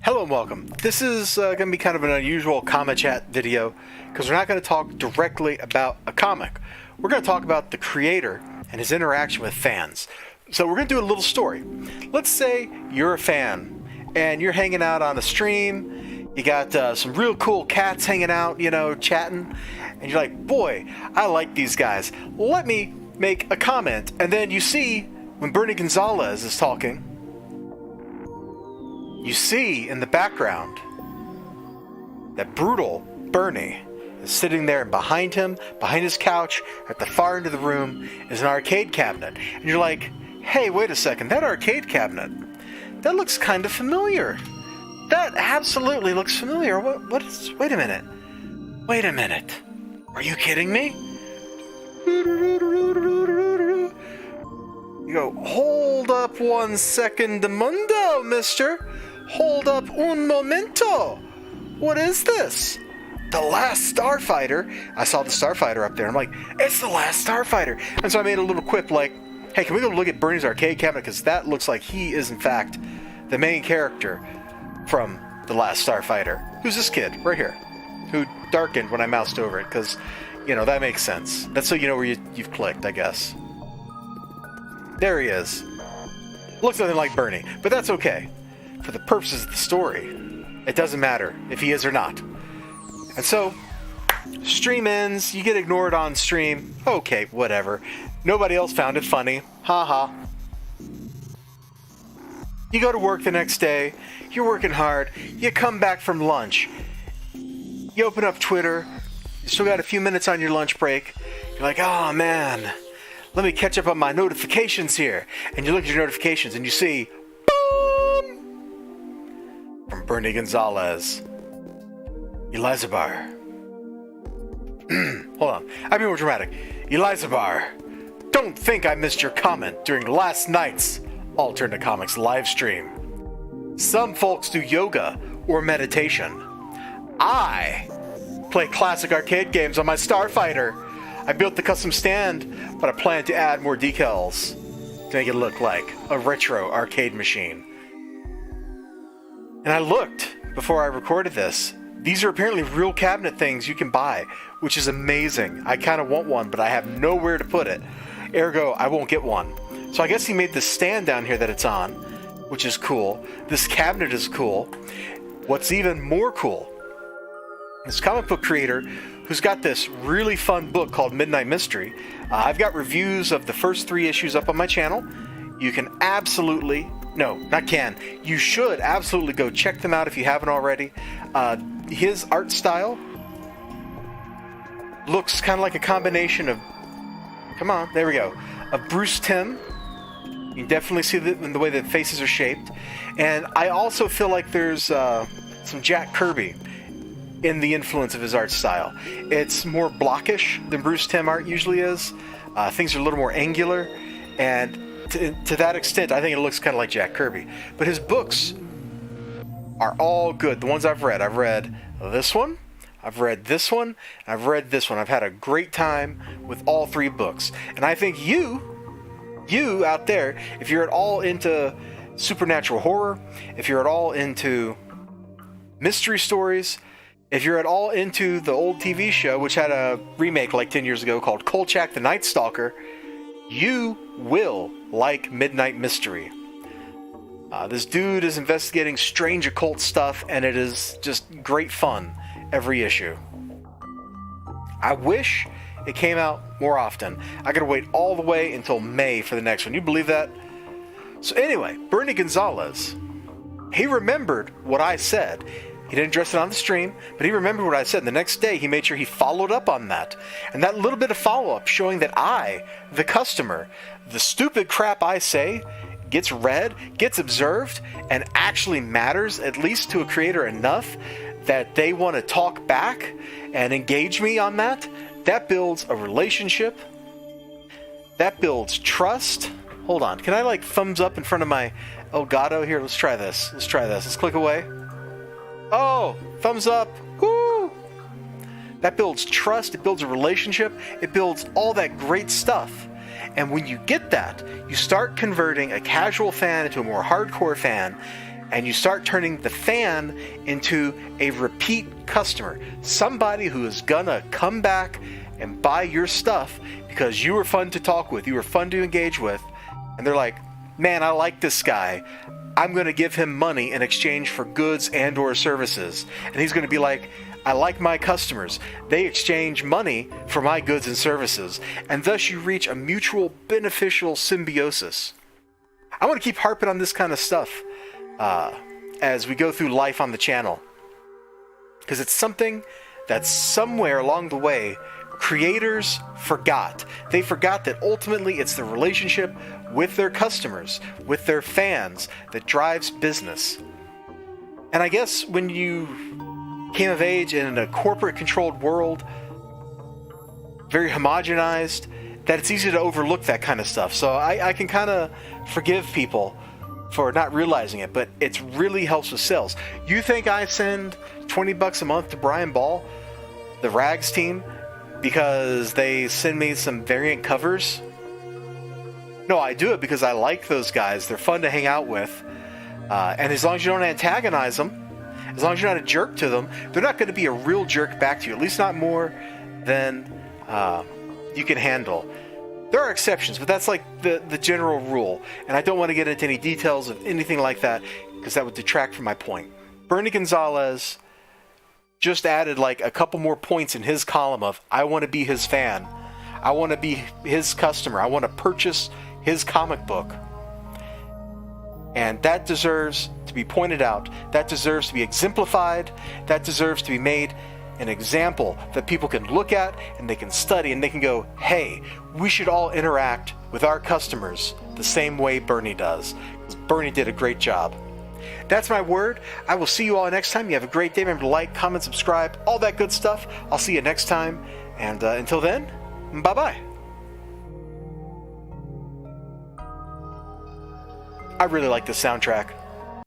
Hello and welcome. This is going to be kind of an unusual Comichat video because we're not going to talk directly about a comic. We're going to talk about the creator and his interaction with fans. So we're going to do a little story. Let's say you're a fan and you're hanging out on a stream. You got some real cool cats hanging out, chatting. And you're like, boy, I like these guys. Let me make a comment. And then you see when Bernie Gonzalez is talking, you see in the background that brutal Bernie is sitting there, and behind him, behind his couch, at the far end of the room, is an arcade cabinet. And you're like, hey, wait a second, that arcade cabinet, that looks kind of familiar. That absolutely looks familiar. Wait a minute. Are you kidding me? You go, hold up 1 second, mundo, mister. Hold up un momento. What is this? The Last Starfighter. I saw the Starfighter up there. I'm like, it's the Last Starfighter. And so I made a little quip like, hey, can we go look at Bernie's arcade cabinet? Because that looks like he is, in fact, the main character from the Last Starfighter. Who's this kid right here? Who darkened when I moused over it. Because, that makes sense. That's so you know where you've clicked, I guess. There he is. Looks nothing like Bernie. But that's okay. For the purposes of the story, it doesn't matter if he is or not. And so, stream ends, you get ignored on stream. Okay, whatever. Nobody else found it funny. Haha. You go to work the next day, you're working hard, you come back from lunch. You open up Twitter, you still got a few minutes on your lunch break. You're like, oh man, let me catch up on my notifications here. And you look at your notifications and you see, from Bernie Gonzalez, Elizibar. Hold on, I'd be more dramatic. Elizibar, don't think I missed your comment during last night's Alternate Comics live stream. Some folks do yoga or meditation. I play classic arcade games on my Starfighter. I built the custom stand, but I plan to add more decals to make it look like a retro arcade machine. And I looked before I recorded this. These are apparently real cabinet things you can buy, which is amazing. I kind of want one, but I have nowhere to put it. Ergo, I won't get one. So I guess he made the stand down here that it's on, which is cool. This cabinet is cool. What's even more cool, this comic book creator who's got this really fun book called Midnight Mystery. I've got reviews of the first 3 issues up on my channel. You can absolutely... No, not can. You should absolutely go check them out if you haven't already. His art style looks kind of like a combination of... Come on, there we go. Of Bruce Timm. You can definitely see in the way the faces are shaped. And I also feel like there's some Jack Kirby in the influence of his art style. It's more blockish than Bruce Timm art usually is. Things are a little more angular. And to that extent, I think it looks kind of like Jack Kirby. But his books are all good. The ones I've read this one, I've read this one, and I've read this one. I've had a great time with all 3 books. And I think you out there, if you're at all into supernatural horror, if you're at all into mystery stories, if you're at all into the old TV show, which had a remake like 10 years ago called Kolchak the Night Stalker, you will like Midnight Mystery. This dude is investigating strange occult stuff, and it is just great fun every issue. I wish it came out more often. I gotta wait all the way until May for the next one. You believe that? So anyway, Bernie Gonzalez, he remembered what I said. He didn't address it on the stream, but he remembered what I said. And the next day, he made sure he followed up on that. And that little bit of follow-up showing that I, the customer, the stupid crap I say gets read, gets observed, and actually matters, at least to a creator enough that they want to talk back and engage me on that. That builds a relationship. That builds trust. Hold on. Can I thumbs up in front of my Elgato? Here, let's try this. Let's click away. Oh, thumbs up. Woo! That builds trust. It builds a relationship. It builds all that great stuff. And when you get that, you start converting a casual fan into a more hardcore fan. and you start turning the fan into a repeat customer, somebody who is gonna come back and buy your stuff because you were fun to talk with, you were fun to engage with, and they're like, man, I like this guy, I'm gonna give him money in exchange for goods and or services. And he's gonna be like, I like my customers, they exchange money for my goods and services, and thus you reach a mutual beneficial symbiosis. I want to keep harping on this kind of stuff as we go through life on the channel, because it's something that somewhere along the way creators forgot. They forgot that ultimately it's the relationship with their customers, with their fans, that drives business. And I guess when you came of age in a corporate controlled world, very homogenized, that it's easy to overlook that kind of stuff. So I can kind of forgive people for not realizing it, but it really helps with sales. You think I send $20 a month to Brian Ball, the Rags team, because they send me some variant covers? No, I do it because I like those guys. They're fun to hang out with. And as long as you don't antagonize them, as long as you're not a jerk to them, they're not going to be a real jerk back to you, at least not more than you can handle. There are exceptions, but that's like the general rule. And I don't want to get into any details of anything like that, because that would detract from my point. Bernie Gonzalez just added like a couple more points in his column of, I want to be his fan. I want to be his customer. I want to purchase his comic book. And that deserves to be pointed out. That deserves to be exemplified. That deserves to be made an example that people can look at and they can study and they can go, hey, we should all interact with our customers the same way Bernie does. Because Bernie did a great job. That's my word. I will see you all next time. You have a great day. Remember to like, comment, subscribe, all that good stuff. I'll see you next time. And until then, bye-bye. I really like this soundtrack.